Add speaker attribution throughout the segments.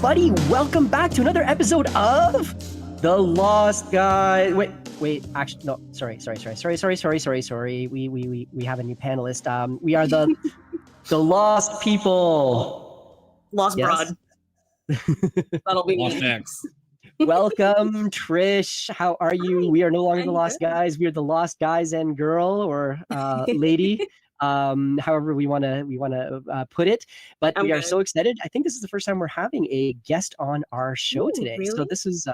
Speaker 1: everybody. Welcome back to another episode of The Lost Guys. Wait. Actually, no. Sorry. We have a new panelist. We are the Lost People.
Speaker 2: Lost Broad. That'll be
Speaker 3: Lost
Speaker 2: me.
Speaker 3: X.
Speaker 1: Welcome, Trish. How are you? We are no longer the Lost Guys. We are the Lost Guys and Girl, or lady. However we want to put it, but we are so excited. I think this is the first time we're having a guest on our show today.
Speaker 2: Really?
Speaker 1: So this is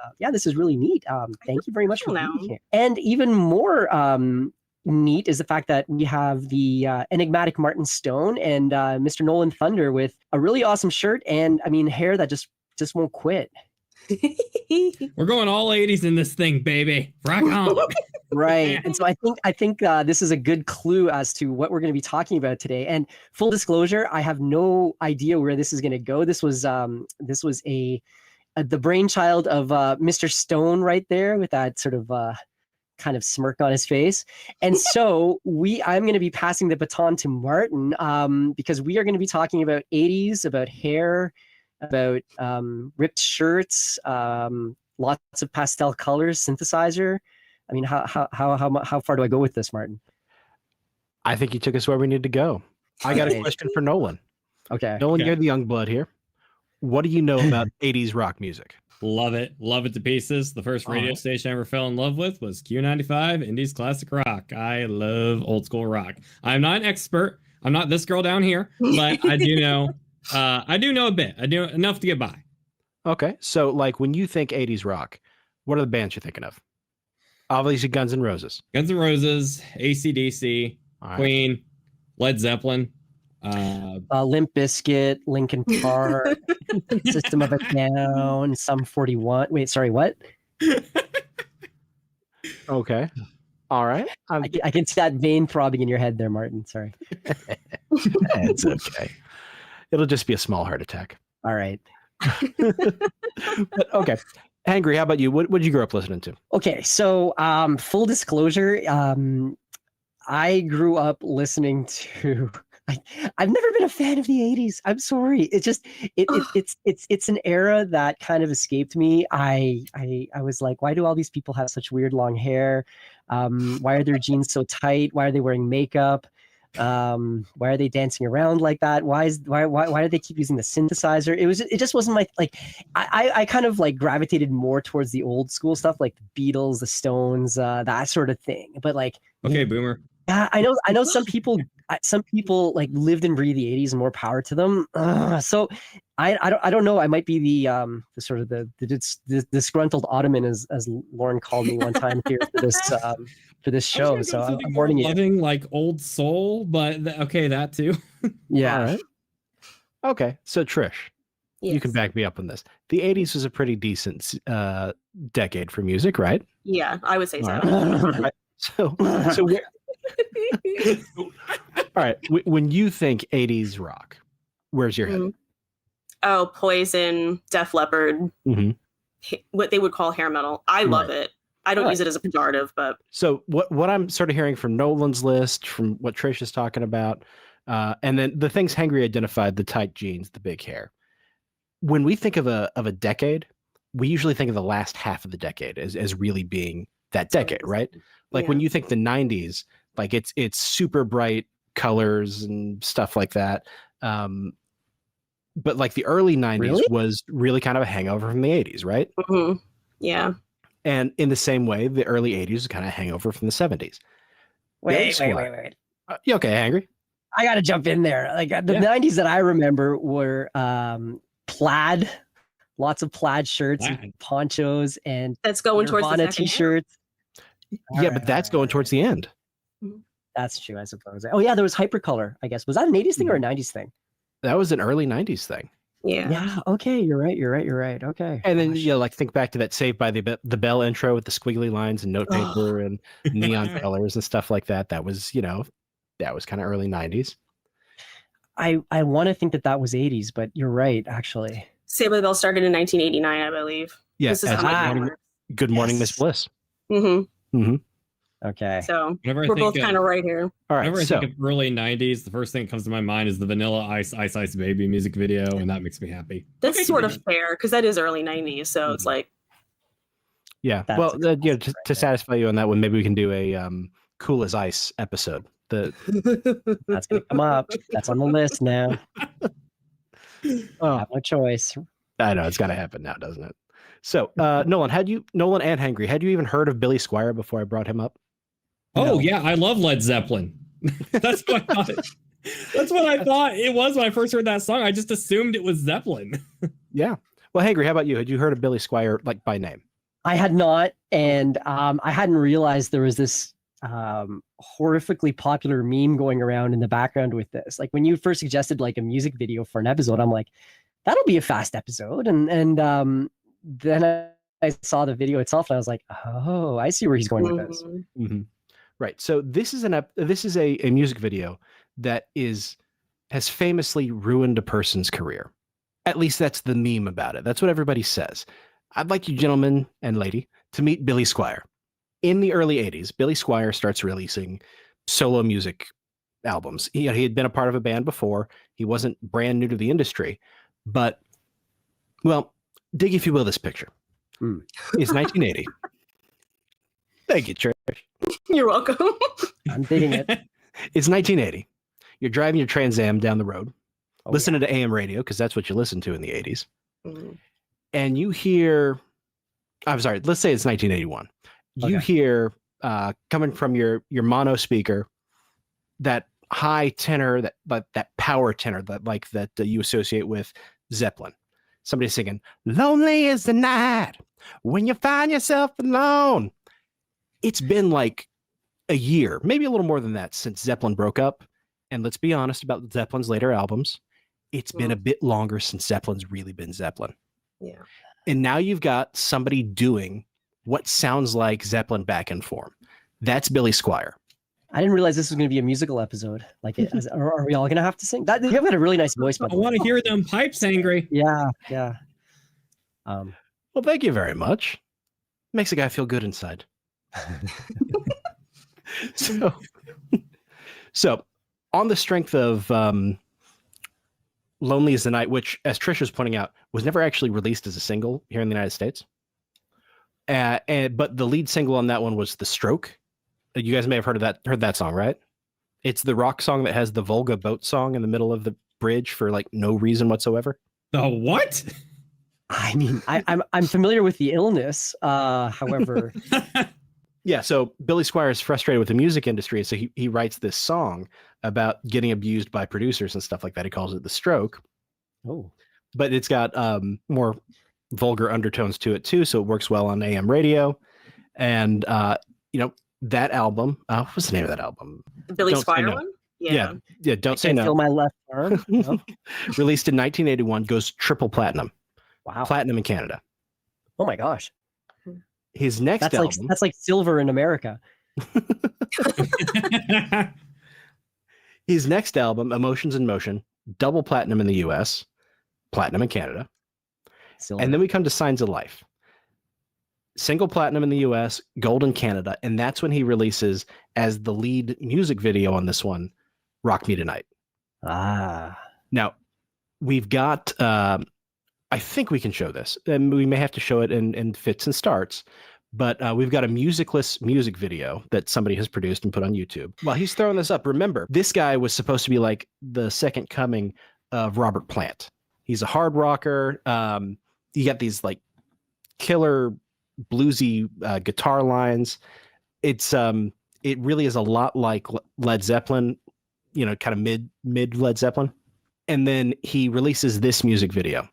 Speaker 1: really neat. Thank you very much for being here. And even more neat is the fact that we have the enigmatic Martin Stone and Mr. Nolan Thunder with a really awesome shirt and hair that just won't quit.
Speaker 3: We're going all 80s in this thing, baby. Rock on.
Speaker 1: Right. And so I think this is a good clue as to what we're going to be talking about today. And full disclosure, I have no idea where this is going to go. This was the brainchild of Mr. Stone right there with that sort of kind of smirk on his face. And so I'm going to be passing the baton to Martin because we are going to be talking about 80s, about hair, about ripped shirts, lots of pastel colors, synthesizer. I mean, how far do I go with this, Martin?
Speaker 4: I think you took us where we need to go. I got a question for Nolan.
Speaker 1: Okay.
Speaker 4: Nolan, you're the young blood here. What do you know about 80s rock music?
Speaker 3: Love it to pieces. The first radio station I ever fell in love with was Q95, Indies Classic Rock. I love old school rock. I'm not an expert. I'm not this girl down here, but I do know. I do know a bit. I do enough to get by.
Speaker 4: Okay, so like when you think 80s rock, what are the bands you're thinking of? Obviously, Guns N' Roses.
Speaker 3: Guns N' Roses, AC/DC, Queen, Led Zeppelin,
Speaker 1: Limp Bizkit, Linkin Park, System of a Down, Sum 41. Wait, sorry, what?
Speaker 4: Okay, all right.
Speaker 1: I can see that vein throbbing in your head there, Martin. Sorry.
Speaker 4: It's okay. It'll just be a small heart attack.
Speaker 1: All right.
Speaker 4: But, okay. Hangry, how about you? What did you grow up listening to?
Speaker 1: Okay, so full disclosure, I grew up listening to. I've never been a fan of the 80s. I'm sorry. It's just it's an era that kind of escaped me. I was like, why do all these people have such weird long hair? Why are their jeans so tight? Why are they wearing makeup? Why are they dancing around like that? Why do they keep using the synthesizer? It just wasn't I kind of like gravitated more towards the old school stuff, like the Beatles, the Stones, that sort of thing. But like,
Speaker 3: okay, boomer.
Speaker 1: Yeah, I know some people like lived and breathed the 80s and more power to them. So I don't know. I might be the sort of the disgruntled Ottoman as Lauren called me one time here for this show. So I'm warning you.
Speaker 3: Loving like old soul, but okay, that too.
Speaker 1: Yeah.
Speaker 4: All right. Okay, so Trish, you can back me up on this. The 80s was a pretty decent decade for music, right?
Speaker 2: Yeah, I would say so.
Speaker 4: Right. So all right. When you think 80s rock, where's your head?
Speaker 2: Oh, Poison, Def Leppard, what they would call hair metal. I love it. I don't use it as a pejorative, but
Speaker 4: so what I'm sort of hearing from Nolan's list, from what Trish is talking about, and then the things Hangry identified: the tight jeans, the big hair. When we think of a decade, we usually think of the last half of the decade as really being that decade, right? Like when you think the 90s, like it's super bright colors and stuff like that. But like the early 90s was really kind of a hangover from the 80s, right?
Speaker 2: Mm-hmm. Yeah.
Speaker 4: And in the same way, the early 80s was kind of a hangover from the 70s.
Speaker 1: Wait.
Speaker 4: You okay, Hangry?
Speaker 1: I got to jump in there. Like the 90s that I remember were plaid, lots of plaid shirts and ponchos and
Speaker 2: that's going towards the second
Speaker 1: t-shirts.
Speaker 4: Yeah, but that's going towards the end.
Speaker 1: That's true, I suppose. Oh yeah, there was Hypercolor, I guess. Was that an 80s thing or a 90s thing?
Speaker 4: That was an early 90s thing.
Speaker 2: Yeah.
Speaker 1: Okay, you're right. Okay.
Speaker 4: And then like think back to that Saved by the Bell intro with the squiggly lines and note paper and neon colors and stuff like that. That was, that was kind of early 90s.
Speaker 1: I want to think that was 80s, but you're right, actually.
Speaker 2: Saved by the Bell started in 1989, I believe.
Speaker 4: Yes.
Speaker 2: This is
Speaker 4: Good Morning, Miss Bliss.
Speaker 2: Mm-hmm.
Speaker 4: Mm-hmm.
Speaker 1: Okay.
Speaker 2: So
Speaker 3: Whenever I
Speaker 2: we're
Speaker 3: think
Speaker 2: both kind of right here.
Speaker 4: All right.
Speaker 3: Whenever I
Speaker 4: So
Speaker 3: think of early 90s, the first thing that comes to my mind is the Vanilla Ice Ice Ice Baby music video, and that makes me happy.
Speaker 2: That's
Speaker 3: Okay,
Speaker 2: sort
Speaker 3: continue.
Speaker 2: of fair because that is early 90s. So it's like,
Speaker 4: yeah.
Speaker 1: That's
Speaker 4: Well,
Speaker 1: a
Speaker 4: to
Speaker 1: classic right there.
Speaker 4: satisfy you on that one, maybe we can do a Cool as Ice episode.
Speaker 1: That's gonna come up. That's on the list now.
Speaker 4: Oh,
Speaker 1: Have no choice.
Speaker 4: I know it's got to happen now, doesn't it? So, Nolan and Hangry, had you even heard of Billy Squier before I brought him up?
Speaker 3: Oh
Speaker 1: No.
Speaker 3: yeah, I love Led Zeppelin. That's what I thought. That's what I thought it was when I first heard that song. I just assumed it was Zeppelin.
Speaker 4: Yeah. Well, Hangry, how about you? Had you heard of Billy Squier like by name?
Speaker 1: I had not, and I hadn't realized there was this horrifically popular meme going around in the background with this. Like when you first suggested like a music video for an episode, I'm like, that'll be a fast episode. And then I saw the video itself, and I was like, oh, I see where he's going with this.
Speaker 4: Mm-hmm. Right. So this is a music video that has famously ruined a person's career. At least that's the meme about it. That's what everybody says. I'd like you, gentlemen and lady, to meet Billy Squier. In the early 80s, Billy Squier starts releasing solo music albums. He had been a part of a band before. He wasn't brand new to the industry, but, well, dig, if you will, this picture. It's 1980. Thank you, Trish.
Speaker 2: You're welcome.
Speaker 1: I'm digging it.
Speaker 4: It's 1980. You're driving your Trans Am down the road,
Speaker 1: Oh,
Speaker 4: listening to AM radio, because that's what you listened to in the 80s.
Speaker 2: Mhm.
Speaker 4: And you hear, I'm sorry, let's say it's 1981. You
Speaker 1: Okay.
Speaker 4: hear coming from your mono speaker that high tenor, that power tenor that you associate with Zeppelin. Somebody singing, "Lonely is the night when you find yourself alone." It's been like a year, maybe a little more than that, since Zeppelin broke up. And let's be honest about Zeppelin's later albums. It's been a bit longer since Zeppelin's really been Zeppelin.
Speaker 2: Yeah.
Speaker 4: And now you've got somebody doing what sounds like Zeppelin back in form. That's Billy Squier.
Speaker 1: I didn't realize this was going to be a musical episode. Like, are we all going to have to sing? That you have got a really nice voice, by
Speaker 3: I
Speaker 1: the way.
Speaker 3: want to hear them pipes, Angry.
Speaker 1: Yeah.
Speaker 4: Well, thank you very much. Makes a guy feel good inside. So on the strength of Lonely is the Night, which, as Trish was pointing out, was never actually released as a single here in the United States. But the lead single on that one was The Stroke. You guys may have heard that song, right? It's the rock song that has the Volga boat song in the middle of the bridge for like no reason whatsoever.
Speaker 3: The what?
Speaker 1: I mean, I'm familiar with the illness. However,
Speaker 4: Yeah, so Billy Squier is frustrated with the music industry, so he writes this song about getting abused by producers and stuff like that. He calls it The Stroke.
Speaker 1: oh,
Speaker 4: But it's got more vulgar undertones to it too, so it works well on AM radio. And that album, what's the name of that album?
Speaker 2: Billy
Speaker 4: Don't Say
Speaker 2: Squier
Speaker 4: No.
Speaker 2: one?
Speaker 4: Yeah, Don't Say
Speaker 1: can't
Speaker 4: No.
Speaker 1: feel my left arm. No?
Speaker 4: Released in 1981, goes triple platinum.
Speaker 1: Wow.
Speaker 4: Platinum in Canada.
Speaker 1: Oh my gosh.
Speaker 4: His next
Speaker 1: That's
Speaker 4: album,
Speaker 1: like silver in America.
Speaker 4: his next album, Emotions in Motion, double platinum in the US, platinum in Canada.
Speaker 1: Silver.
Speaker 4: And then we come to Signs of Life. Single platinum in the US, gold in Canada, and that's when he releases as the lead music video on this one, Rock Me Tonight. Now, we've got I think we can show this, and we may have to show it in fits and starts, but we've got a musicless music video that somebody has produced and put on YouTube. While he's throwing this up, remember, this guy was supposed to be like the second coming of Robert Plant. He's a hard rocker. You got these like killer bluesy guitar lines. It really is a lot like Led Zeppelin, kind of mid Led Zeppelin. And then he releases this music video.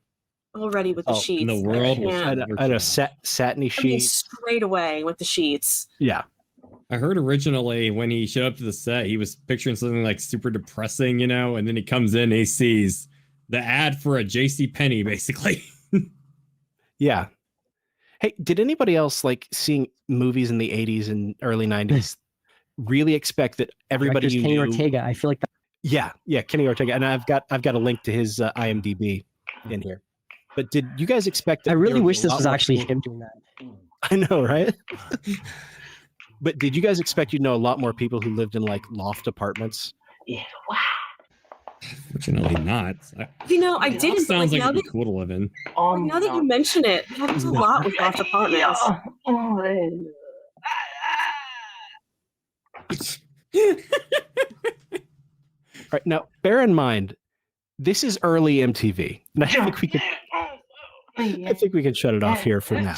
Speaker 2: Already with the sheets.
Speaker 3: And the world was
Speaker 4: I know, satiny sheet.
Speaker 2: Straight away with the sheets.
Speaker 4: Yeah.
Speaker 3: I heard originally when he showed up to the set, he was picturing something like super depressing, and then he comes in and he sees the ad for a JCPenney, basically.
Speaker 4: Yeah. Hey, did anybody else like seeing movies in the 80s and early 90s really expect that everybody
Speaker 1: Director's Kenny Ortega. I feel like that.
Speaker 4: Yeah, Kenny Ortega, and I've got a link to his IMDb in here. But did you guys expect that?
Speaker 1: I really
Speaker 4: there
Speaker 1: wish
Speaker 4: a
Speaker 1: this
Speaker 4: lot
Speaker 1: was
Speaker 4: more
Speaker 1: actually
Speaker 4: cool-
Speaker 1: him doing that.
Speaker 4: I know, right? But did you guys expect you'd know a lot more people who lived in like loft apartments?
Speaker 5: Yeah.
Speaker 3: Fortunately not.
Speaker 2: I didn't.
Speaker 3: Sounds like
Speaker 2: now
Speaker 3: it'd be cool to live in.
Speaker 2: now that you mention it, yeah, there's a lot with loft apartments.
Speaker 4: All right, now bear in mind, this is early MTV, and I think we can shut it off here for now.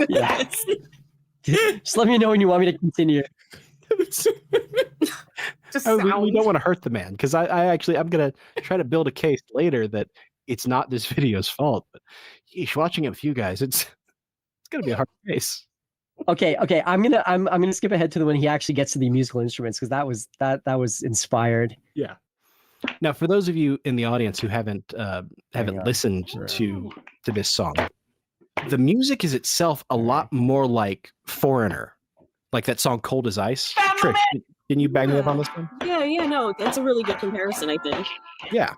Speaker 1: Yes. Just let me know when you want me to continue.
Speaker 4: We don't want to hurt the man, because I'm gonna try to build a case later that it's not this video's fault. But yeesh, watching it with you guys, it's gonna be a hard case.
Speaker 1: Okay. I'm gonna skip ahead to the when he actually gets to the musical instruments, because that was inspired.
Speaker 4: Yeah. Now, for those of you in the audience who haven't listened to this song, the music is itself a lot more like Foreigner, like that song "Cold as Ice." Trish, can you bang me up on this one?
Speaker 2: Yeah, no, that's a really good comparison, I think.
Speaker 4: Yeah,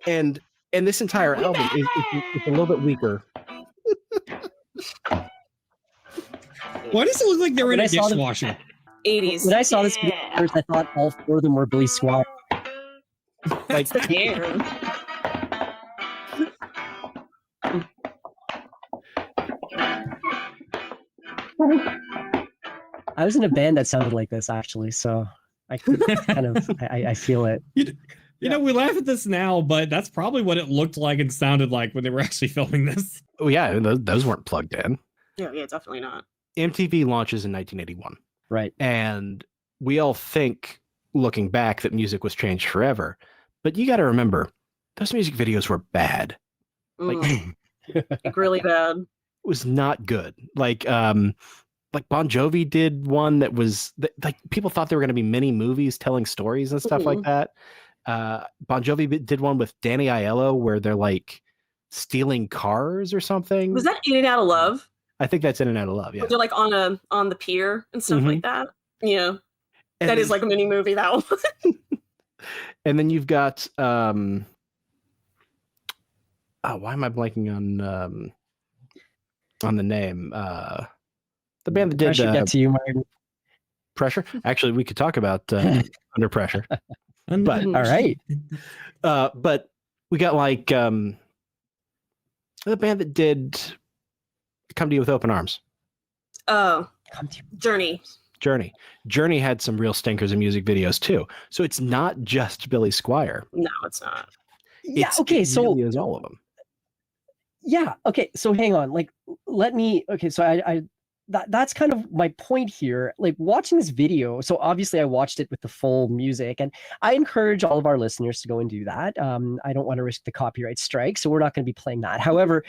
Speaker 4: and this entire album is a little bit weaker.
Speaker 3: Why does it look like they're in a dishwasher?
Speaker 2: 80s.
Speaker 1: When I saw this video first, I thought all four of them were Billy Squier.
Speaker 4: Like,
Speaker 2: Damn.
Speaker 1: I was in a band that sounded like this, actually, so I kind of I feel it.
Speaker 3: You know, we laugh at this now, but that's probably what it looked like and sounded like when they were actually filming this.
Speaker 4: oh yeah, those weren't plugged in.
Speaker 2: Yeah, definitely not.
Speaker 4: MTV launches in 1981,
Speaker 1: Right.
Speaker 4: and we all think, looking back, that music was changed forever. But you got to remember, those music videos were bad. Like
Speaker 2: really bad.
Speaker 4: It was not good. Like Bon Jovi did one that was like people thought they were going to be mini movies telling stories and stuff like that. Bon Jovi did one with Danny Aiello where they're like stealing cars or something.
Speaker 2: Was that In and Out of Love?
Speaker 4: I think that's In and Out of Love. Yeah,
Speaker 2: they're like on the pier and stuff like that. Yeah, and that is like a mini movie. That one.
Speaker 4: And then you've got why am I blanking on the name? The band that did
Speaker 1: Pressure Get to You, Martin.
Speaker 4: Pressure. Actually, we could talk about Under Pressure. But
Speaker 1: all right.
Speaker 4: But we got like the band that did Come to You with Open Arms.
Speaker 2: Oh, Journey.
Speaker 4: Journey had some real stinkers in music videos too. So it's not just Billy Squier.
Speaker 2: No, it's not.
Speaker 1: Yeah. Okay. So
Speaker 4: it is all of them.
Speaker 1: Yeah. Okay. So hang on. Like, let me. Okay. So that's kind of my point here. Like watching this video. So obviously I watched it with the full music, and I encourage all of our listeners to go and do that. I don't want to risk the copyright strike, so we're not going to be playing that. However,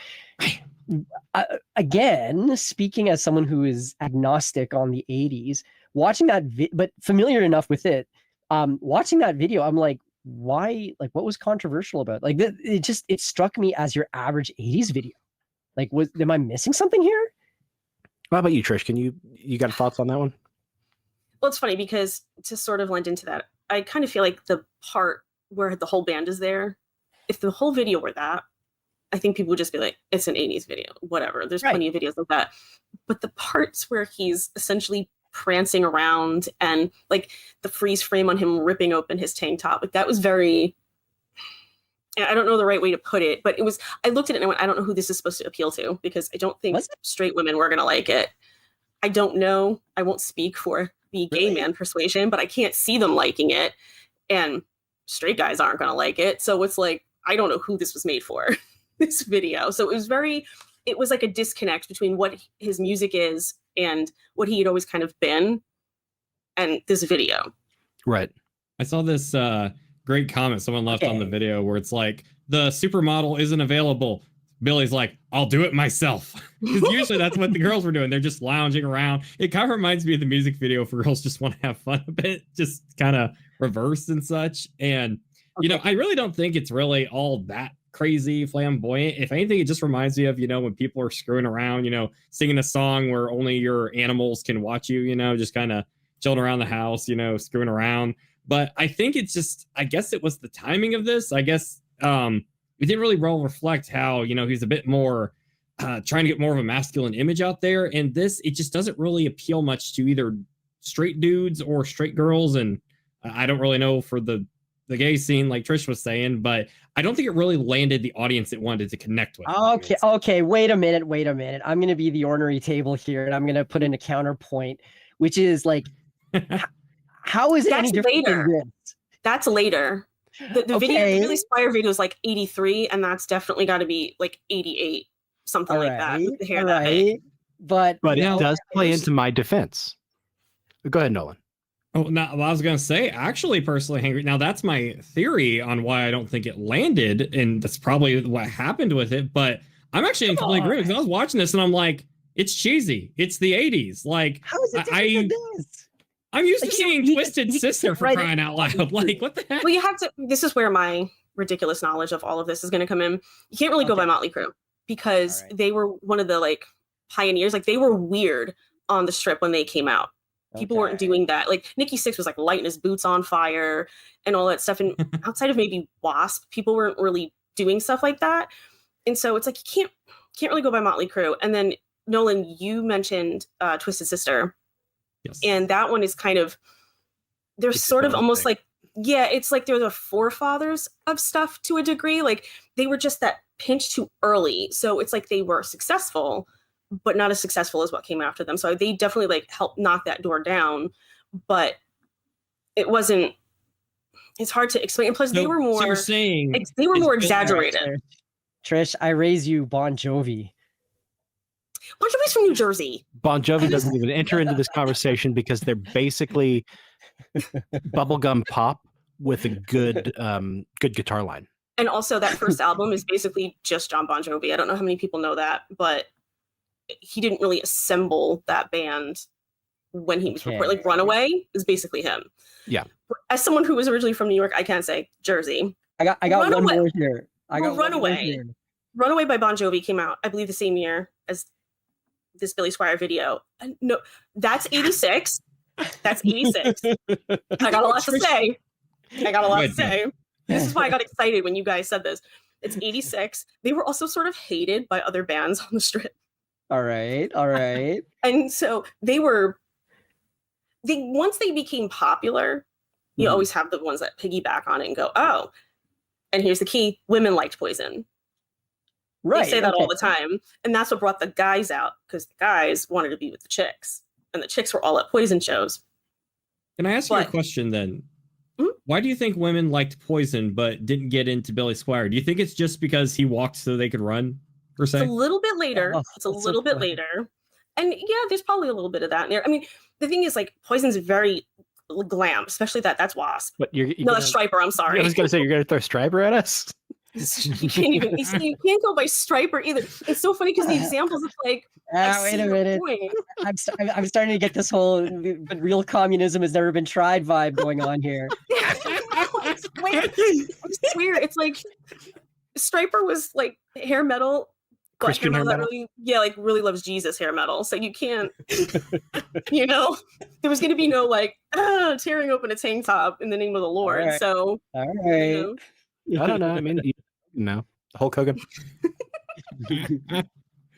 Speaker 1: again, speaking as someone who is agnostic on the 80s, watching that, but familiar enough with it, watching that video, I'm like, why? Like, what was controversial about it? Like, it struck me as your average 80s video. Like, am I missing something here?
Speaker 4: How about you, Trish? You got thoughts on that one?
Speaker 2: Well, it's funny because to sort of lend into that, I kind of feel like the part where the whole band is there, if the whole video were that, I think people would just be like, it's an 80s video, whatever. There's plenty of videos like that. But the parts where he's essentially prancing around and like the freeze frame on him ripping open his tank top, like that was very, I don't know the right way to put it, but it was, I looked at it and I went, I don't know who this is supposed to appeal to, because I don't think straight women were going to like it. I don't know. I won't speak for the gay man persuasion, but I can't see them liking it. And straight guys aren't going to like it. So it's like, I don't know who this was made for, this video. So it was like a disconnect between what his music is and what he had always kind of been and this video.
Speaker 4: Right.
Speaker 3: I saw this great comment someone left on the video where it's like, the supermodel isn't available. Billy's like, I'll do it myself. Because usually that's what the girls were doing. They're just lounging around. It kind of reminds me of the music video for girls just want to have fun a bit, just kind of reversed and such. And, you know, I really don't think it's really all that crazy flamboyant. If anything, it just reminds me of, you know, when people are screwing around, you know, singing a song where only your animals can watch you, you know, just kind of chilling around the house, you know, screwing around. But I think it's just, I guess it was the timing of this. I guess it didn't really well reflect how, you know, he's a bit more trying to get more of a masculine image out there. And this, it just doesn't really appeal much to either straight dudes or straight girls. And I don't really know for the gay scene, like Trish was saying, but I don't think it really landed the audience it wanted to connect with.
Speaker 1: Okay, wait a minute. I'm going to be the ornery table here, and I'm going to put in a counterpoint, which is like, how is it any different than this?
Speaker 2: That's later. The video, the Billy Squier video is like 83, and that's definitely got to be like 88, something like that. With the hair that big.
Speaker 1: But
Speaker 4: it does play into my defense. Go ahead, Nolan.
Speaker 3: Oh, no, I was going to say, actually, personally, Hangry. Now, that's my theory on why I don't think it landed, and that's probably what happened with it. But I'm actually in complete agreement, because I was watching this and I'm like, it's cheesy. It's the 80s. Like,
Speaker 1: how is it different than this?
Speaker 3: I'm used to seeing Twisted Sister for crying out loud. Like, what the heck?
Speaker 2: Well, you have to. This is where my ridiculous knowledge of all of this is going to come in. You can't really go by Motley Crue, because they were one of the like pioneers. Like, they were weird on the strip when they came out. People weren't doing that. Like, Nikki Sixx was like lighting his boots on fire and all that stuff. And outside of maybe Wasp, people weren't really doing stuff like that. And so it's like, you can't really go by Motley Crue. And then Nolan, you mentioned Twisted Sister. Yes. And that one is kind of, they're sort of almost like, it's like they're the forefathers of stuff to a degree. Like, they were just that pinch too early. So it's like they were successful, but not as successful as what came after them. So they definitely like helped knock that door down, but it wasn't, it's hard to explain. And plus they were more, they were more exaggerated.
Speaker 1: Trish, I raise you Bon Jovi.
Speaker 2: Bon Jovi's from New Jersey.
Speaker 4: Bon Jovi doesn't even enter into this conversation, because they're basically bubblegum pop with a good guitar line.
Speaker 2: And also that first album is basically just John Bon Jovi. I don't know how many people know that, but he didn't really assemble that band when he was recording. Like, Runaway is basically him. Yeah. As someone who was originally from New York, I can't say Jersey.
Speaker 1: I got one more here.
Speaker 2: Runaway. Runaway by Bon Jovi came out, I believe, the same year as this Billy Squier video. No, that's 86. That's 86. I got a lot to say. This is why I got excited when you guys said this. It's 86. They were also sort of hated by other bands on the strip.
Speaker 1: All right.
Speaker 2: And so once they became popular, you always have the ones that piggyback on it and go, oh, and here's the key, women liked Poison. Right. They say that all the time. And that's what brought the guys out, because the guys wanted to be with the chicks, and the chicks were all at Poison shows.
Speaker 3: Can I ask you a question then? Why do you think women liked Poison but didn't get into Billy Squier? Do you think it's just because he walked so they could run? It's
Speaker 2: a little bit later. And yeah, there's probably a little bit of that in there. I mean, the thing is, like, Poison's very glam, especially that's Wasp.
Speaker 4: But
Speaker 2: that's Striper. I'm sorry.
Speaker 4: I was gonna say, you're gonna throw Striper at us.
Speaker 2: You can't go by Striper either. It's so funny because the examples of like.
Speaker 1: Wait a minute. I'm starting to get this whole "but real communism has never been tried" vibe going on here.
Speaker 2: It's weird. It's like Striper was like hair metal.
Speaker 4: Christian hair metal.
Speaker 2: Really loves Jesus hair metal. So you can't, there was going to be no like tearing open a tank top in the name of the Lord. Right. So,
Speaker 1: all right.
Speaker 4: I don't know. I mean, Hulk Hogan.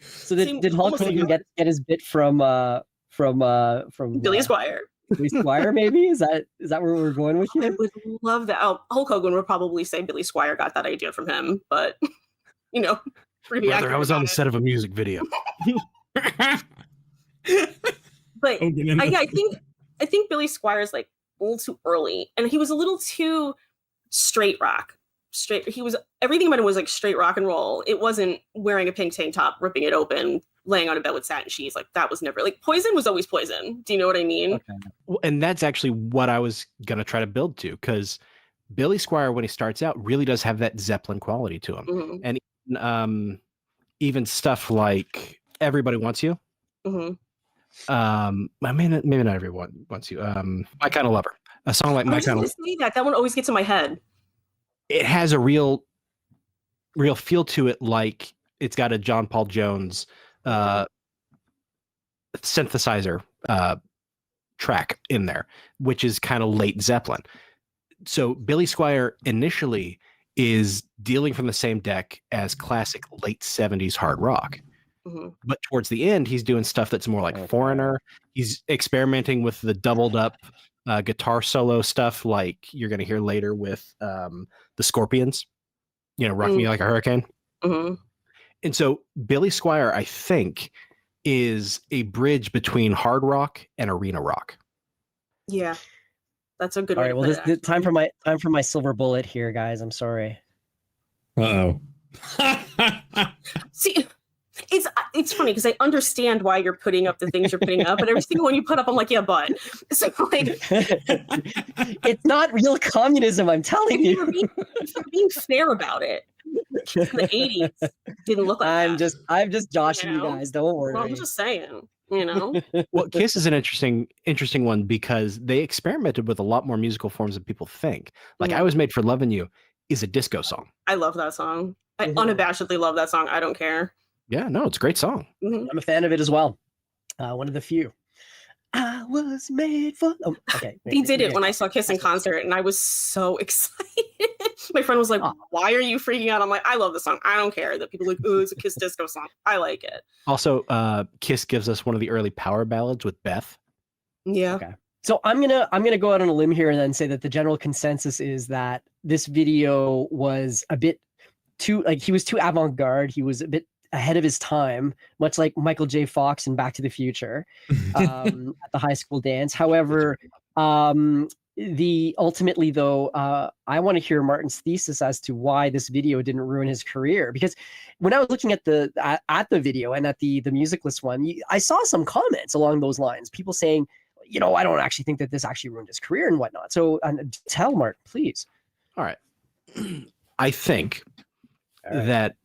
Speaker 1: So did Hulk Hogan get his bit from Billy
Speaker 2: Squier?
Speaker 1: Billy Squier, maybe? Is that where we're going with here?
Speaker 2: I would love that. Oh, Hulk Hogan would probably say Billy Squier got that idea from him, but
Speaker 4: Brother, I was on the set of a music video.
Speaker 2: But I think Billy Squier is like a little too early, and he was a little too straight rock. He was, everything about him was like straight rock and roll. It wasn't wearing a pink tank top, ripping it open, laying on a bed with satin sheets. Like, that was never, like, Poison was always Poison. Do you know what I mean?
Speaker 4: Okay. Well, and that's actually what I was gonna try to build to, because Billy Squier, when he starts out, really does have that Zeppelin quality to him. Mm-hmm. And even stuff like "Everybody Wants You."
Speaker 2: Mm-hmm.
Speaker 4: I mean, maybe not everyone wants you. "My Kind of Lover," a song like "My Kind of."
Speaker 2: That one always gets in my head.
Speaker 4: It has a real feel to it, like it's got a John Paul Jones synthesizer track in there, which is kind of late Zeppelin. So Billy Squier initially is dealing from the same deck as classic late 70s hard rock. But towards the end, he's doing stuff that's more like Foreigner. He's experimenting with the doubled up guitar solo stuff, like you're going to hear later with the Scorpions, Rock Me Like a Hurricane. And so Billy Squier, I think, is a bridge between hard rock and arena rock.
Speaker 2: Yeah, that's a good.
Speaker 1: All right, well, this time for my silver bullet here, guys. I'm sorry.
Speaker 3: Uh-oh.
Speaker 2: See, it's funny because I understand why you're putting up the things you're putting up, but every single one you put up, I'm like, yeah, but so like,
Speaker 1: it's not real communism. I'm telling you.
Speaker 2: You're being fair about it. The 80s didn't look like
Speaker 1: I'm just joshing you guys. Don't worry.
Speaker 2: Well, I'm just saying.
Speaker 4: Well, Kiss is an interesting one because they experimented with a lot more musical forms than people think. Like I Was Made for Loving You is a disco song.
Speaker 2: I love that song. I unabashedly love that song. I don't care.
Speaker 4: Yeah, no, it's a great song.
Speaker 1: I'm a fan of it as well. One of the few. I was made for. Oh, okay.
Speaker 2: They did it when I saw Kiss in concert, and I was so excited. My friend was like, "Why are you freaking out?" I'm like, "I love the song. I don't care that people are like, oh, it's a Kiss disco song. I like it."
Speaker 4: Also, Kiss gives us one of the early power ballads with Beth.
Speaker 2: Yeah.
Speaker 1: Okay. So I'm gonna go out on a limb here and then say that the general consensus is that this video was a bit too he was too avant-garde. He was a bit ahead of his time, much like Michael J. Fox in Back to the Future at the high school dance. However, ultimately though, I want to hear Martin's thesis as to why this video didn't ruin his career. Because when I was looking at the video and at the music list one, I saw some comments along those lines. People saying, I don't actually think that this actually ruined his career and whatnot. So tell Martin, please.
Speaker 4: All right. I think that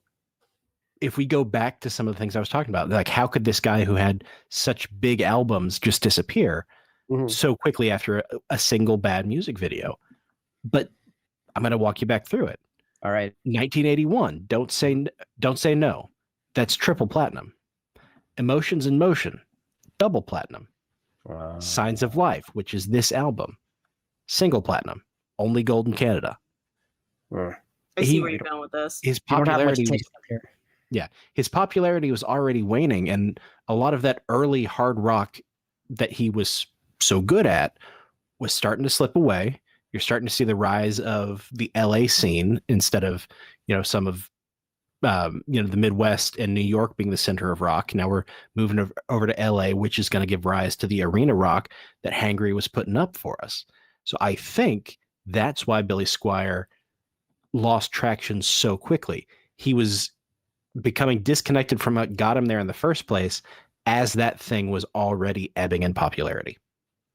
Speaker 4: if we go back to some of the things I was talking about, like how could this guy who had such big albums just disappear so quickly after a single bad music video? But I'm going to walk you back through it.
Speaker 1: All right.
Speaker 4: 1981, Don't Say No. That's triple platinum. Emotions in Motion, double platinum.
Speaker 1: Wow.
Speaker 4: Signs of Life, which is this album, single platinum, only gold in Canada.
Speaker 2: I see where you're going with this.
Speaker 4: His popularity his popularity was already waning, and a lot of that early hard rock that he was so good at was starting to slip away. You're starting to see the rise of the LA scene instead of, some of the Midwest and New York being the center of rock. Now we're moving over to LA, which is going to give rise to the arena rock that Hangry was putting up for us. So I think that's why Billy Squier lost traction so quickly. He was becoming disconnected from what got him there in the first place as that thing was already ebbing in popularity.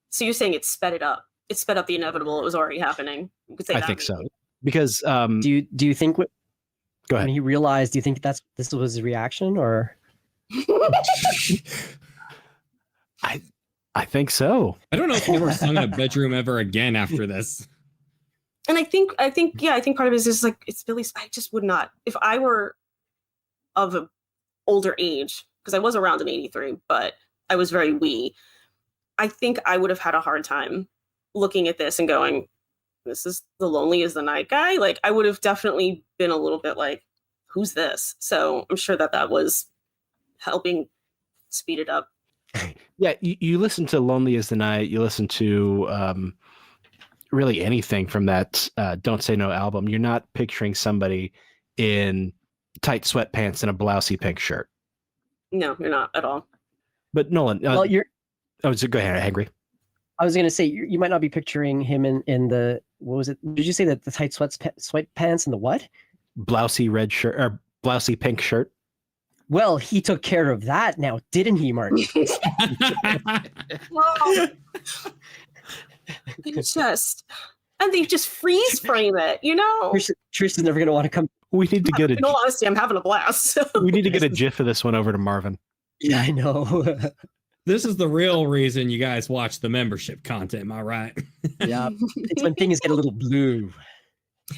Speaker 2: So you're saying it sped it up. It sped up the inevitable. It was already happening. You could say
Speaker 4: I think so. Because
Speaker 1: do you think
Speaker 4: go ahead.
Speaker 1: When he realized, do you think this was his reaction, or
Speaker 4: I think so.
Speaker 3: I don't know if he ever sung in a bedroom ever again after this.
Speaker 2: And I think part of it is just like, it's Billy's. I just would not, if I were of an older age, because I was around in 83, but I was very wee. I think I would have had a hard time looking at this and going, this is the Lonely as the Night guy. Like, I would have definitely been a little bit like, who's this? So I'm sure that was helping speed it up.
Speaker 4: Yeah, you listen to Lonely as the Night, you listen to really anything from that Don't Say No album. You're not picturing somebody in tight sweatpants and a blousey pink shirt.
Speaker 2: No, you're not at all.
Speaker 4: But Nolan,
Speaker 1: well,
Speaker 4: so go ahead, Hangry.
Speaker 1: I was going to say, you might not be picturing him in the, what was it? Did you say that the tight sweatpants and the what?
Speaker 4: Blousey red shirt or blousey pink shirt.
Speaker 1: Well, he took care of that now, didn't he, Martin?
Speaker 2: And they just freeze frame it,
Speaker 1: Trish is never going to want to come.
Speaker 4: We need to get
Speaker 2: in all honesty, I'm having a blast. So.
Speaker 4: We need to get a GIF of this one over to Marvin.
Speaker 1: Yeah, I know.
Speaker 3: This is the real reason you guys watch the membership content, am I right?
Speaker 1: Yeah, it's when things get a little blue.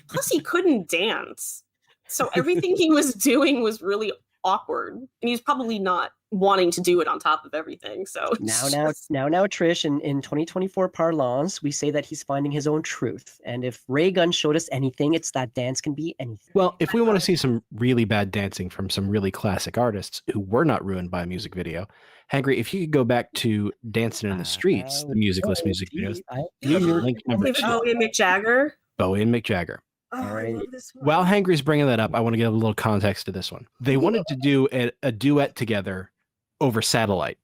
Speaker 2: Plus, he couldn't dance. So everything he was doing was really awkward, and he's probably not wanting to do it on top of everything. So
Speaker 1: Now, Trish, in 2024 parlance, we say that he's finding his own truth. And if Ray Gunn showed us anything, it's that dance can be anything.
Speaker 4: Well, if we want to see some really bad dancing from some really classic artists who were not ruined by a music video, Hangry, if you could go back to Dancing in the Streets, the musicless music videos, link number 2.
Speaker 2: Bowie and Mick Jagger.
Speaker 4: Bowie and Mick Jagger.
Speaker 2: Oh, I love this one.
Speaker 4: While Hangry's bringing that up, I want to give a little context to this one. They wanted to do a duet together over satellite.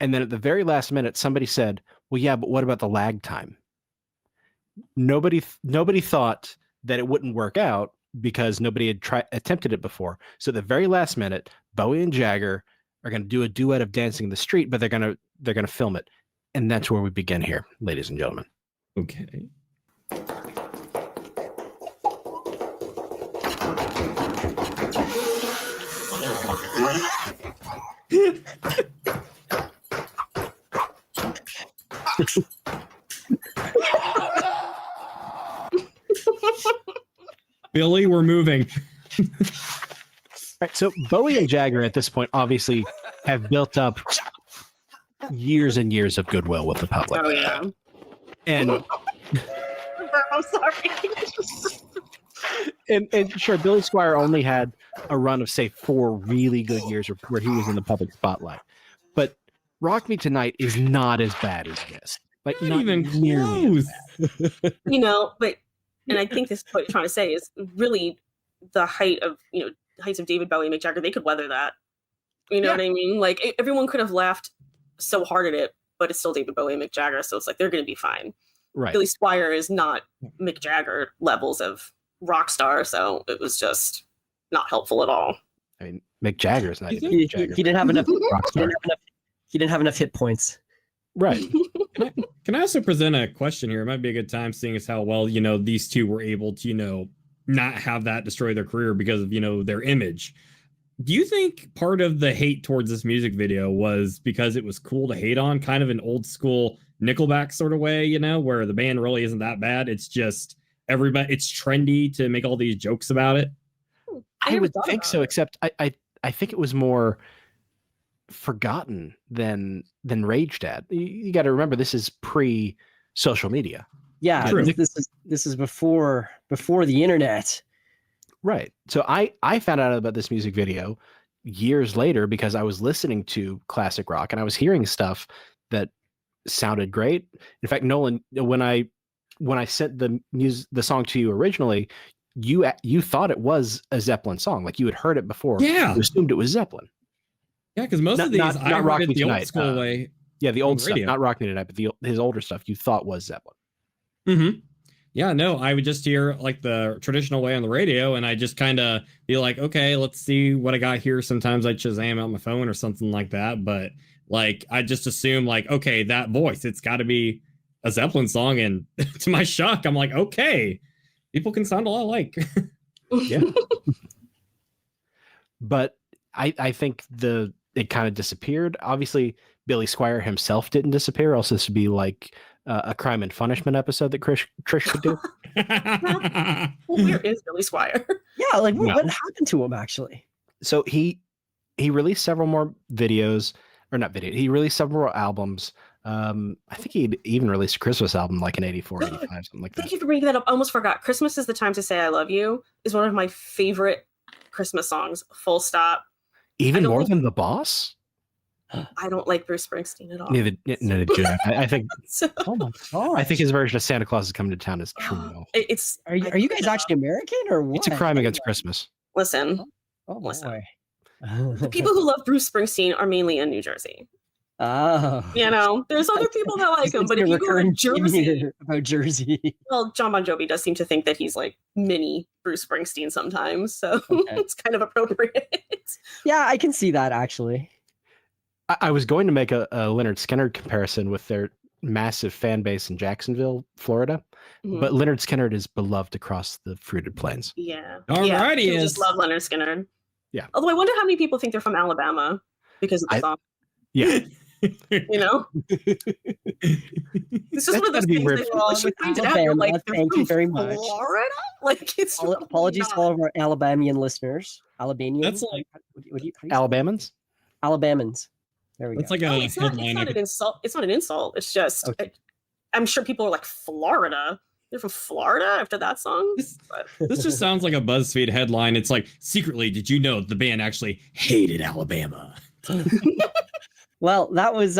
Speaker 4: And then at the very last minute, somebody said, well, yeah, but what about the lag time? Nobody thought that it wouldn't work out because nobody had attempted it before. So at the very last minute, Bowie and Jagger are going to do a duet of Dancing in the Street, but they're going to film it. And that's where we begin here, ladies and gentlemen.
Speaker 3: Okay. Billy, we're moving.
Speaker 4: Right, so Bowie and Jagger at this point obviously have built up years and years of goodwill with the public.
Speaker 2: Oh yeah.
Speaker 4: And
Speaker 2: I'm sorry.
Speaker 4: and sure, Billy Squier only had a run of say 4 really good years where he was in the public spotlight. But Rock Me Tonight is not as bad as this. Like not
Speaker 3: even
Speaker 4: nearly
Speaker 3: close.
Speaker 4: as bad.
Speaker 2: And I think this is what you're trying to say is really the heights of David Bowie and Mick Jagger. They could weather that. You know what I mean? Like everyone could have laughed so hard at it, but it's still David Bowie and Mick Jagger, so it's like they're going to be fine.
Speaker 4: Right.
Speaker 2: Billy Squier is not Mick Jagger levels of rock star, so it was just not helpful at all.
Speaker 4: I mean, Mick Jagger is not even
Speaker 1: He
Speaker 4: Mick Jagger.
Speaker 1: didn't have enough.
Speaker 4: Rock star.
Speaker 1: He didn't have enough hit points.
Speaker 4: Right.
Speaker 3: Can I also present a question here? It might be a good time, seeing as how well, these two were able to, not have that destroy their career because of, their image. Do you think part of the hate towards this music video was because it was cool to hate on, kind of an old school Nickelback sort of way, where the band really isn't that bad? It's just it's trendy to make all these jokes about it.
Speaker 4: I would think so, except I think it was more forgotten than raged at. You got to remember, this is pre social media.
Speaker 1: Yeah, this is before the internet.
Speaker 4: Right. So I found out about this music video years later because I was listening to classic rock and I was hearing stuff that sounded great. In fact, Nolan, when I sent the song to you originally, you thought it was a Zeppelin song, like you had heard it before.
Speaker 3: Yeah,
Speaker 4: you assumed it was Zeppelin.
Speaker 3: Yeah, because most of these
Speaker 4: not
Speaker 3: I
Speaker 4: Rock
Speaker 3: heard
Speaker 4: Me
Speaker 3: it the
Speaker 4: Tonight.
Speaker 3: old school way.
Speaker 4: Yeah, the old stuff,
Speaker 3: radio.
Speaker 4: not Rock Me Tonight, but his older stuff you thought was Zeppelin.
Speaker 3: Mm-hmm. Yeah, no, I would just hear like the traditional way on the radio, and I just kind of be like, okay, let's see what I got here. Sometimes I Shazam out my phone or something like that, but like I just assume like, okay, that voice, it's got to be a Zeppelin song, and to my shock, I'm like, okay, people can sound a lot alike.
Speaker 4: Yeah. But I think it kind of disappeared. Obviously, Billy Squier himself didn't disappear, else this would be like a Crime and Punishment episode that Trish could do.
Speaker 2: Well, where is Billy Squier?
Speaker 1: Yeah, like what happened to him actually?
Speaker 4: So he released several more videos, or not video. He released several albums. I think he'd even released a Christmas album like in 84, 85, something like that.
Speaker 2: Thank you for bringing that up. I almost forgot. Christmas is the Time to Say I Love You is one of my favorite Christmas songs, full stop.
Speaker 4: Even more than The Boss?
Speaker 2: I don't like Bruce Springsteen at all.
Speaker 4: Neither did I. I think
Speaker 2: So,
Speaker 1: Oh my god!
Speaker 4: I think his version of Santa Claus is Coming to Town is true.
Speaker 2: it's.
Speaker 1: Are you guys actually American or what?
Speaker 4: It's a crime against Christmas.
Speaker 2: Listen,
Speaker 1: Oh
Speaker 2: Listen.
Speaker 1: boy.
Speaker 2: the people who love Bruce Springsteen are mainly in New Jersey.
Speaker 1: Oh,
Speaker 2: There's other people that like him, but if you go to Jersey,
Speaker 1: about Jersey,
Speaker 2: well, John Bon Jovi does seem to think that he's like mini Bruce Springsteen sometimes, so
Speaker 1: Okay.
Speaker 2: it's kind of appropriate.
Speaker 1: yeah, I can see that actually.
Speaker 4: I was going to make a Leonard Skinner comparison with their massive fan base in Jacksonville, Florida,
Speaker 2: Mhm.
Speaker 4: but Leonard Skinner is beloved across the fruited plains.
Speaker 2: Yeah.
Speaker 3: Alrighty,
Speaker 2: people
Speaker 3: is-
Speaker 2: just love Leonard Skinner.
Speaker 4: Yeah.
Speaker 2: Although I wonder how many people think they're from Alabama because of the song.
Speaker 4: Yeah.
Speaker 2: You know, it's just one of those things that once you find it out, you're like,
Speaker 1: thank you very much.
Speaker 2: Florida? Like, it's really
Speaker 1: apologies to all of our Alabamian listeners. Alabamians.
Speaker 3: That's like
Speaker 4: Alabamans.
Speaker 1: Alabamans. There we
Speaker 3: that's
Speaker 1: go.
Speaker 3: like a
Speaker 2: it's not an insult. It's not an insult. It's just I'm sure people are like, Florida. They're from Florida after that song.
Speaker 3: This just sounds like a BuzzFeed headline. It's like, secretly, did you know the band actually hated Alabama?
Speaker 1: Well, that was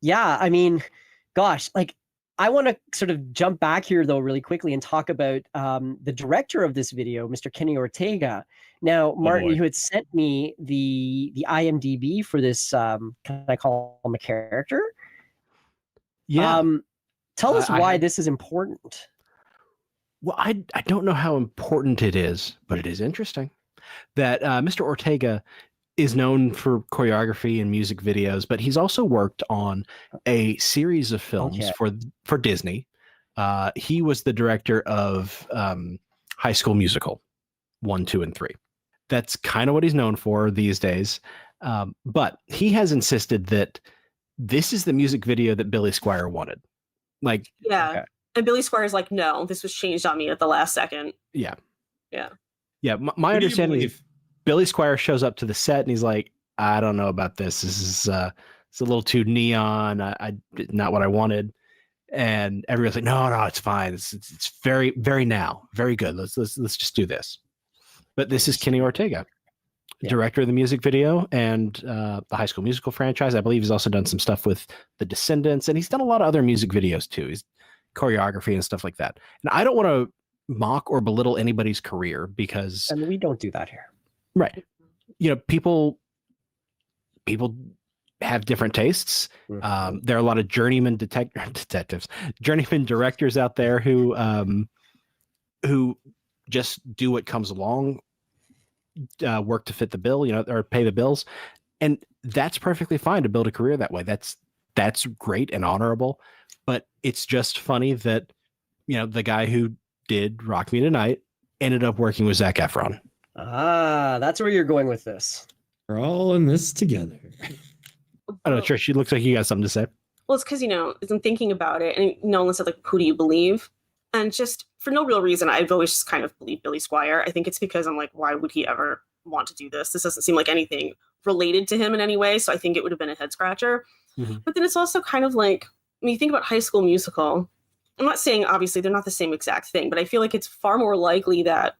Speaker 1: yeah, I mean, gosh, like I want to sort of jump back here though really quickly and talk about the director of this video, Mr. Kenny Ortega. Now, Martin, you had sent me the IMDb for this can I call him a character?
Speaker 4: Yeah.
Speaker 1: Tell us why this is important.
Speaker 4: Well, I don't know how important it is, but it is interesting that Mr. Ortega is known for choreography and music videos, but he's also worked on a series of films for Disney. He was the director of High School Musical 1, 2, and 3. That's kind of what he's known for these days. But he has insisted that this is the music video that Billy Squier wanted. Like,
Speaker 2: yeah. And Billy Squier's like, no, this was changed on me at the last second.
Speaker 4: Yeah.
Speaker 2: Yeah.
Speaker 4: Yeah. My understanding is Billy Squier shows up to the set and he's like, I don't know about this. This is it's a little too neon. I not what I wanted. And everybody's like, no, it's fine. It's very, very now. Very good. Let's just do this. But this is Kenny Ortega, director of the music video and the High School Musical franchise. I believe he's also done some stuff with The Descendants, and he's done a lot of other music videos too. He's choreography and stuff like that. And I don't want to mock or belittle anybody's career because,
Speaker 1: and we don't do that here.
Speaker 4: Right. You know, people have different tastes.
Speaker 1: Mm-hmm.
Speaker 4: There are a lot of journeyman detectives, journeyman directors out there who just do what comes along, work to fit the bill, or pay the bills. And that's perfectly fine to build a career that way. That's great and honorable. But it's just funny that, the guy who did Rock Me Tonight ended up working with Zac Efron.
Speaker 1: Ah, that's where you're going with this.
Speaker 3: We're all in this together.
Speaker 4: I don't know, Trish, you looks like you got something to say.
Speaker 2: Well, it's because, as I'm thinking about it, and Nolan said, like, who do you believe? And just for no real reason, I've always just kind of believed Billy Squier. I think it's because I'm like, why would he ever want to do this? This doesn't seem like anything related to him in any way. So I think it would have been a head scratcher. Mm-hmm. But then it's also kind of like, when you think about High School Musical, I'm not saying obviously they're not the same exact thing, but I feel like it's far more likely that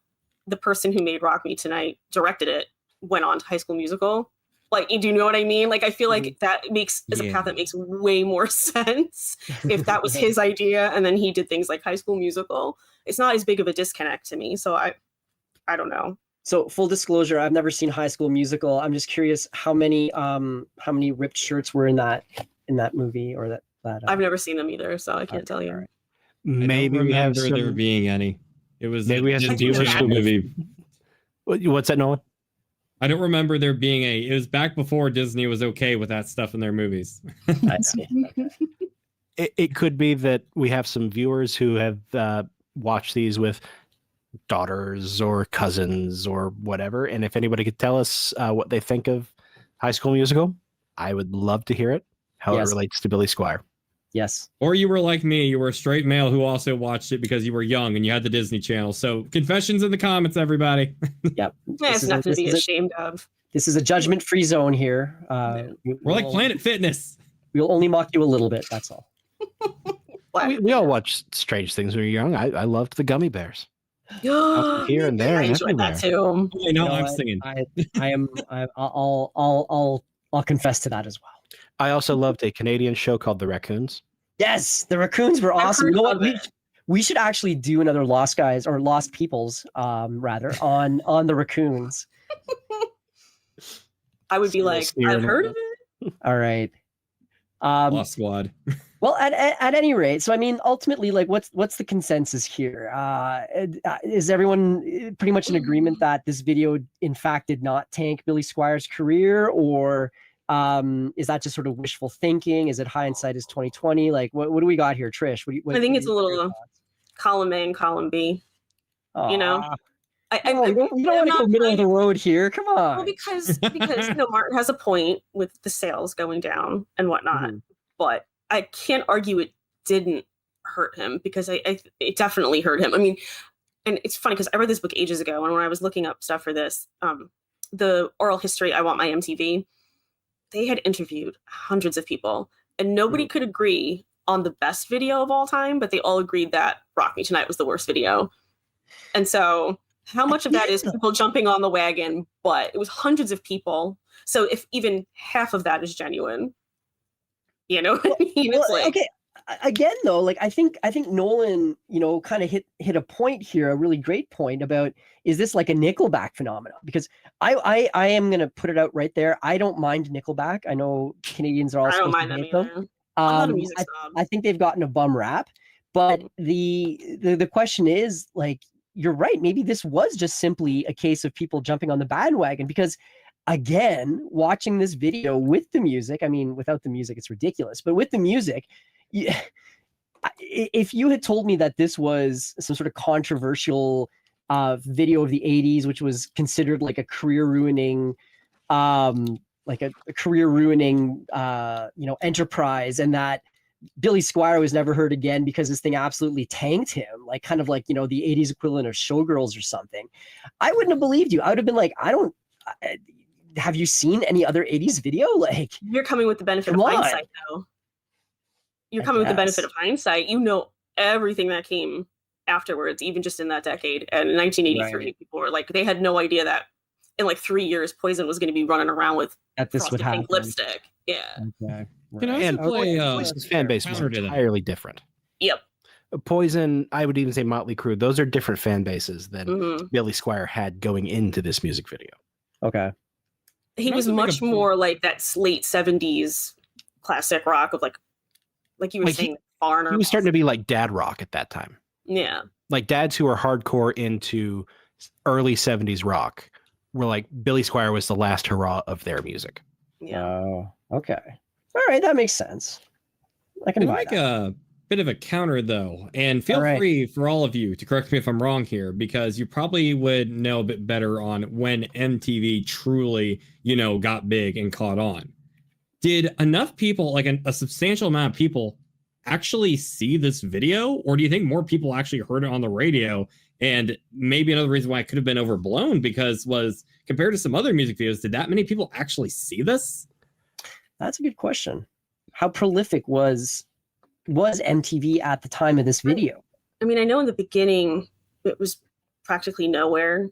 Speaker 2: the person who made Rock Me Tonight directed it went on to High School Musical. Like, do you know what I mean? Like, I feel like that is a path that makes way more sense if that was his idea and then he did things like High School Musical. It's not as big of a disconnect to me. So I don't know.
Speaker 1: So full disclosure, I've never seen High School Musical. I'm just curious how many ripped shirts were in that movie or that
Speaker 2: I've never seen them either, so I can't tell you.
Speaker 1: Right.
Speaker 4: Maybe we have
Speaker 3: there being any. It was
Speaker 4: maybe we have some viewers
Speaker 3: movie.
Speaker 4: What's that, Nolan?
Speaker 3: I don't remember there being it was back before Disney was okay with that stuff in their movies.
Speaker 1: I see.
Speaker 4: It could be that we have some viewers who have watched these with daughters or cousins or whatever. And if anybody could tell us what they think of High School Musical, I would love to hear it, how it relates to Billy Squier.
Speaker 1: Yes.
Speaker 3: Or you were like me, you were a straight male who also watched it because you were young and you had the Disney Channel. So confessions in the comments, everybody.
Speaker 1: Yep.
Speaker 2: It's nothing to be ashamed of.
Speaker 1: This is a judgment-free zone here.
Speaker 3: We're like Planet Fitness.
Speaker 1: We'll only mock you a little bit, that's all.
Speaker 4: we all watched strange things when we were young. I loved the Gummy Bears. Here and there.
Speaker 2: I enjoyed that too.
Speaker 3: I know, I'm singing.
Speaker 1: I'll confess to that as well.
Speaker 4: I also loved a Canadian show called The Raccoons.
Speaker 1: Yes, the Raccoons were awesome. You know what? We should actually do another Lost Guys or Lost Peoples, rather, on the Raccoons.
Speaker 2: I would be like, I've heard of it.
Speaker 1: All right.
Speaker 3: Lost Squad.
Speaker 1: Well, at any rate, so I mean, ultimately, like, what's the consensus here? Is everyone pretty much in agreement that this video, in fact, did not tank Billy Squier's career, or is that just sort of wishful thinking? Is it hindsight is 2020? Like, what do we got here, Trish?
Speaker 2: I think it's a little column A and column B.
Speaker 1: Aww. No, you don't want to go middle of the road here. Come on.
Speaker 2: Well, because Martin has a point with the sales going down and whatnot, but I can't argue it didn't hurt him, because it definitely hurt him. I mean, and it's funny because I read this book ages ago, and when I was looking up stuff for this, the oral history, I Want My MTV, they had interviewed hundreds of people, and nobody could agree on the best video of all time, but they all agreed that Rock Me Tonight was the worst video. And so how much of that is people jumping on the wagon? But it was hundreds of people. So if even half of that is genuine, you know what I mean? It's like,
Speaker 1: okay. Again, though, like I think Nolan, kind of hit a point here, a really great point about, is this like a Nickelback phenomenon? Because I am gonna put it out right there. I don't mind Nickelback. I know Canadians are all supposed to hate them.
Speaker 2: I'm not a music snob.
Speaker 1: I think they've gotten a bum rap, but the question is, like, you're right. Maybe this was just simply a case of people jumping on the bandwagon, because again, watching this video with the music, I mean, without the music, it's ridiculous, but with the music, if you had told me that this was some sort of controversial video of the 80s, which was considered like a career ruining, enterprise, and that Billy Squier was never heard again because this thing absolutely tanked him, like kind of like, the 80s equivalent of Showgirls or something, I wouldn't have believed you. I would have been like, have you seen any other 80s video? Like,
Speaker 2: you're coming with the benefit of hindsight, though. You're coming with the benefit of hindsight. You know everything that came afterwards, even just in that decade. And in 1983, people were like, they had no idea that in like 3 years, Poison was going to be running around with
Speaker 1: this would happen.
Speaker 2: Pink lipstick. Yeah.
Speaker 1: Okay.
Speaker 3: Right. And
Speaker 4: Poison's fan base was entirely different.
Speaker 2: Yep.
Speaker 4: Poison, I would even say Motley Crue, those are different fan bases than Billy Squier had going into this music video.
Speaker 1: Okay.
Speaker 2: He was much more like that late 70s classic rock of like you were saying, Foreigner.
Speaker 4: He was starting to be like dad rock at that time.
Speaker 2: Yeah.
Speaker 4: Like dads who are hardcore into early 70s rock were like, Billy Squier was the last hurrah of their music.
Speaker 2: Yeah.
Speaker 1: Oh, okay. All right, that makes sense. I can buy
Speaker 3: make
Speaker 1: that.
Speaker 3: a bit of a counter, though, and feel free for all of you to correct me if I'm wrong here, because you probably would know a bit better on when MTV truly, got big and caught on. Did enough people, like a substantial amount of people, actually see this video? Or do you think more people actually heard it on the radio? And maybe another reason why it could have been overblown was compared to some other music videos, did that many people actually see this?
Speaker 1: That's a good question. How prolific was MTV at the time of this video?
Speaker 2: I mean, I know in the beginning it was practically nowhere,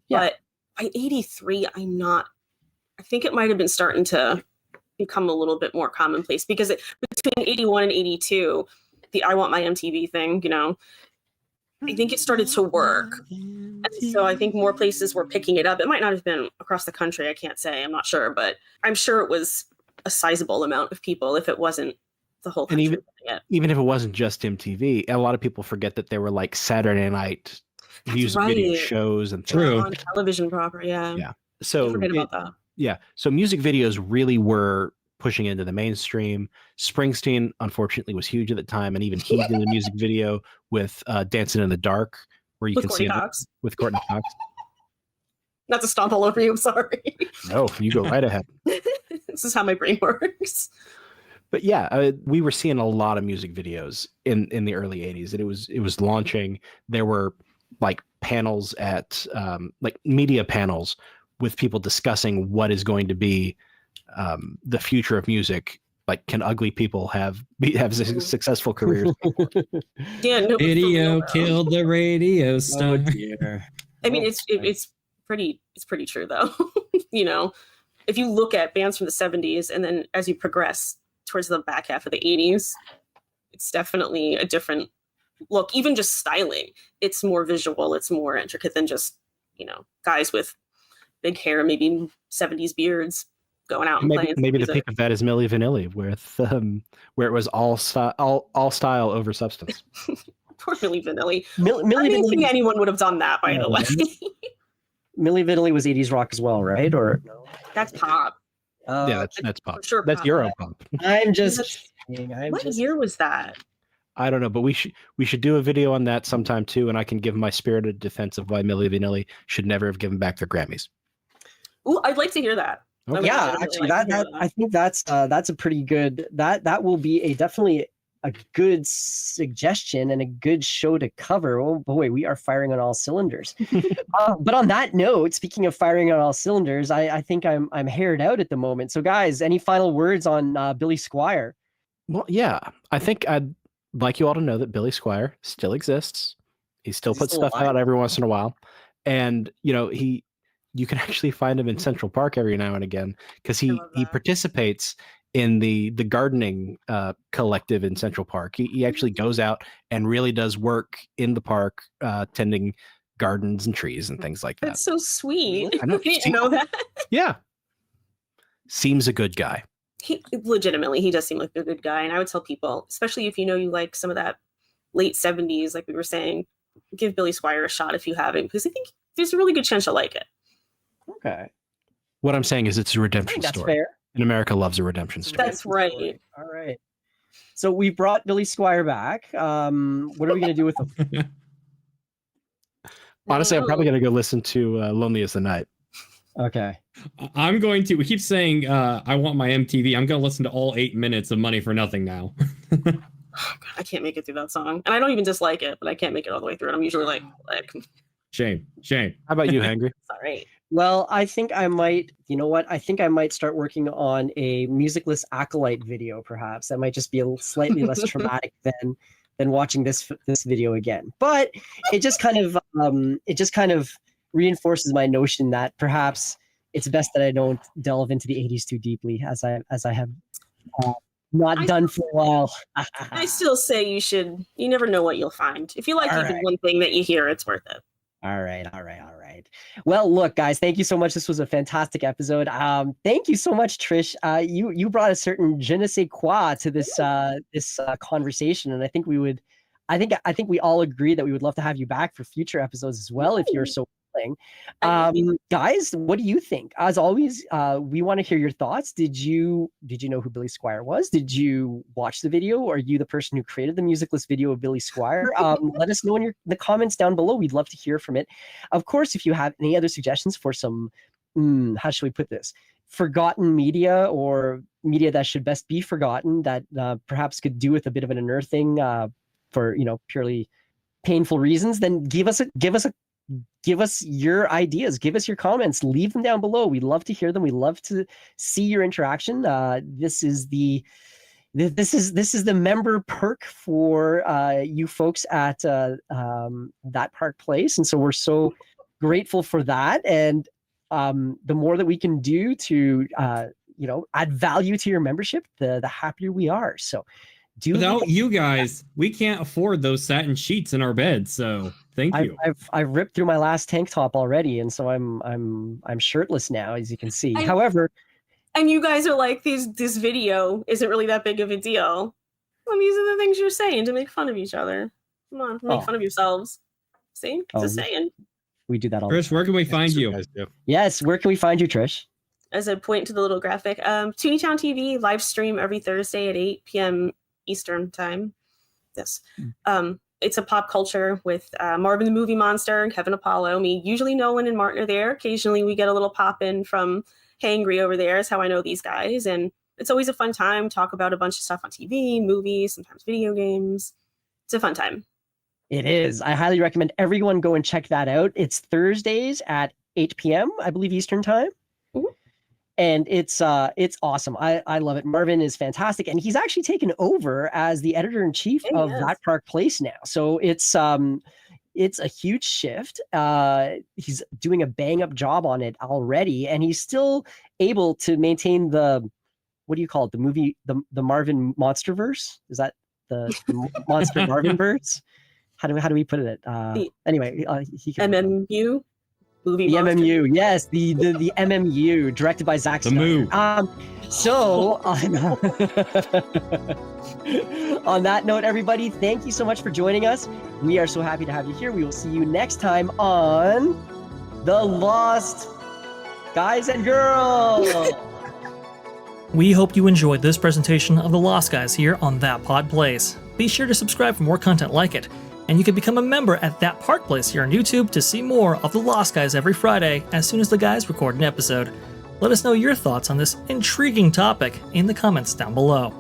Speaker 2: but by 83, I think it might have been starting to become a little bit more commonplace, because between 81 and 82, the I Want My MTV thing, I think it started to work. And so I think more places were picking it up. It might not have been across the country. I can't say. I'm not sure, but I'm sure it was a sizable amount of people if it wasn't the whole country.
Speaker 4: And even if it wasn't just MTV, a lot of people forget that there were like Saturday night music video shows and
Speaker 3: things.
Speaker 2: On television proper. Yeah.
Speaker 4: Yeah. So
Speaker 2: forget about that.
Speaker 4: Yeah. So music videos really were pushing into the mainstream. Springsteen, unfortunately, was huge at the time, and even he did a music video with Dancing in the Dark, where you can see him with Courtney Cox.
Speaker 2: Not to stomp all over you, I'm sorry.
Speaker 4: No, you go right ahead.
Speaker 2: This is how my brain works.
Speaker 4: But yeah, we were seeing a lot of music videos in the early 80s. And it was launching. There were like panels at like media panels with people discussing what is going to be the future of music. Like, can ugly people have successful careers?
Speaker 2: Yeah, no,
Speaker 3: video killed the radio star.
Speaker 1: Oh, dear.
Speaker 2: I mean, it's pretty true though. If you look at bands from the 70s, and then as you progress towards the back half of the 80s, it's definitely a different look. Even just styling, it's more visual, it's more intricate than just guys with big hair, maybe 70s beards going out and playing.
Speaker 4: Maybe the peak of that is Milli Vanilli, with where it was all style over substance.
Speaker 2: Poor Milli Vanilli.
Speaker 1: Milli
Speaker 2: I don't
Speaker 1: Vanilli.
Speaker 2: think anyone would have done that, by the way.
Speaker 1: Milli Vanilli was 80s rock as well, right? Or no?
Speaker 2: That's pop.
Speaker 4: Yeah, that's pop.
Speaker 2: Sure,
Speaker 4: that's
Speaker 2: pop.
Speaker 4: Euro pop.
Speaker 1: I'm just.
Speaker 2: What year was that?
Speaker 4: I don't know, but we should do a video on that sometime too, and I can give my spirited defense of why Milli Vanilli should never have given back their Grammys.
Speaker 2: Ooh, I'd like to hear that.
Speaker 4: Okay.
Speaker 1: Yeah, actually, I think that's a pretty good that will be definitely a good suggestion and a good show to cover. Oh boy, we are firing on all cylinders. But on that note, speaking of firing on all cylinders, I think I'm haired out at the moment. So guys, any final words on Billy Squier?
Speaker 4: Well, yeah, I think I'd like you all to know that Billy Squier still exists. He still puts stuff out every once in a while, and you can actually find him in Central Park every now and again because he participates in the gardening collective in Central Park. He actually goes out and really does work in the park, tending gardens and trees and things like that.
Speaker 2: That's so sweet.
Speaker 4: I know.
Speaker 2: You know that?
Speaker 4: Yeah. Seems a good guy.
Speaker 2: He does seem like a good guy. And I would tell people, especially if you like some of that late 70s, like we were saying, give Billy Squier a shot if you haven't, because I think there's a really good chance you'll like it.
Speaker 1: Okay.
Speaker 4: What I'm saying is it's a redemption story. That's fair. And America loves a redemption story.
Speaker 2: That's right.
Speaker 1: All right. So we brought Billy Squier back. What are we going to do with him?
Speaker 4: Honestly, I'm probably going to go listen to Lonely as the Night.
Speaker 1: Okay.
Speaker 3: I'm going to, we keep saying I want my MTV. I'm going to listen to all 8 minutes of Money for Nothing now.
Speaker 2: Oh, God, I can't make it through that song. And I don't even dislike it, but I can't make it all the way through it. I'm usually like
Speaker 3: Shame.
Speaker 4: How about you, Hangry?
Speaker 2: Sorry.
Speaker 1: Well, I think I might, I think I might start working on a musicless acolyte video, perhaps. That might just be slightly less traumatic than watching this video again. But it just kind of reinforces my notion that perhaps it's best that I don't delve into the 80s too deeply, as I have not done for a while.
Speaker 2: I still say you should. You never know what you'll find. If you like even one thing that you hear, it's worth it.
Speaker 1: All right. Well, look, guys, thank you so much. This was a fantastic episode. Thank you so much, Trish. You brought a certain je ne sais quoi to this conversation, and I think we all agree that we would love to have you back for future episodes as well, if you're so willing. Guys, what do you think? As always, we want to hear your thoughts. Did you know who Billy Squier was? Did you watch the video? Are you the person who created the musicless video of Billy Squier? Let us know in the comments down below. We'd love to hear from it. Of course, if you have any other suggestions for some, how should we put this? Forgotten media or media that should best be forgotten that perhaps could do with a bit of an unearthing for purely painful reasons, then give us your ideas, give us your comments, leave them down below. We love to hear them. We love to see your interaction. This is the member perk for you folks at that Park Place, and so we're so grateful for that. And the more that we can do to add value to your membership, the happier we are. So without
Speaker 3: you guys, we can't afford those satin sheets in our bed. So thank you.
Speaker 1: I've ripped through my last tank top already, and so I'm shirtless now, as you can see. However,
Speaker 2: and you guys are like, this video isn't really that big of a deal. Well, these are the things you're saying to make fun of each other. Come on, make fun of yourselves. See, just saying.
Speaker 1: We do that all.
Speaker 3: Trish, where can we find you?
Speaker 1: Yes, where can we find you, Trish?
Speaker 2: As I point to the little graphic, Toontown TV live stream every Thursday at 8 p.m. Eastern time. Yes. It's a pop culture with Marvin the Movie Monster and Kevin Apollo. Me, usually Nolan and Martin are there. Occasionally we get a little pop in from Hangry over there. Is how I know these guys. And it's always a fun time. Talk about a bunch of stuff on TV, movies, sometimes video games. It's a fun time.
Speaker 1: It is. I highly recommend everyone go and check that out. It's Thursdays at 8 p.m., I believe, Eastern time.
Speaker 2: Mm-hmm.
Speaker 1: And it's awesome. I love it. Marvin is fantastic, and he's actually taken over as the editor-in-chief of That Park Place now. So it's a huge shift. He's doing a bang-up job on it already, and he's still able to maintain the, what do you call it? The movie, the Marvin Monsterverse? Is that the Monster Marvin verse? How do we put it? Anyway, he can.
Speaker 2: MMU.
Speaker 1: The MMU, yes, the MMU, directed by Zack Snyder. So on that note, everybody, thank you so much for joining us. We are so happy to have you here. We will see you next time on The Lost Guys and Girls.
Speaker 5: We hope you enjoyed this presentation of The Lost Guys here on That Pod Place. be sure to subscribe for more content like it. And you can become a member at That Park Place here on YouTube to see more of the Lost Guys every Friday as soon as the guys record an episode. Let us know your thoughts on this intriguing topic in the comments down below.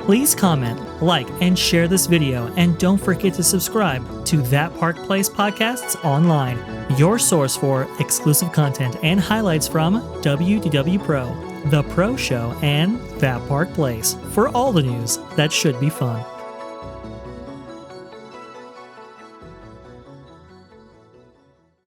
Speaker 5: Please comment, like, and share this video, and don't forget to subscribe to That Park Place Podcasts Online, your source for exclusive content and highlights from WDW Pro, The Pro Show, and That Park Place for all the news that should be fun.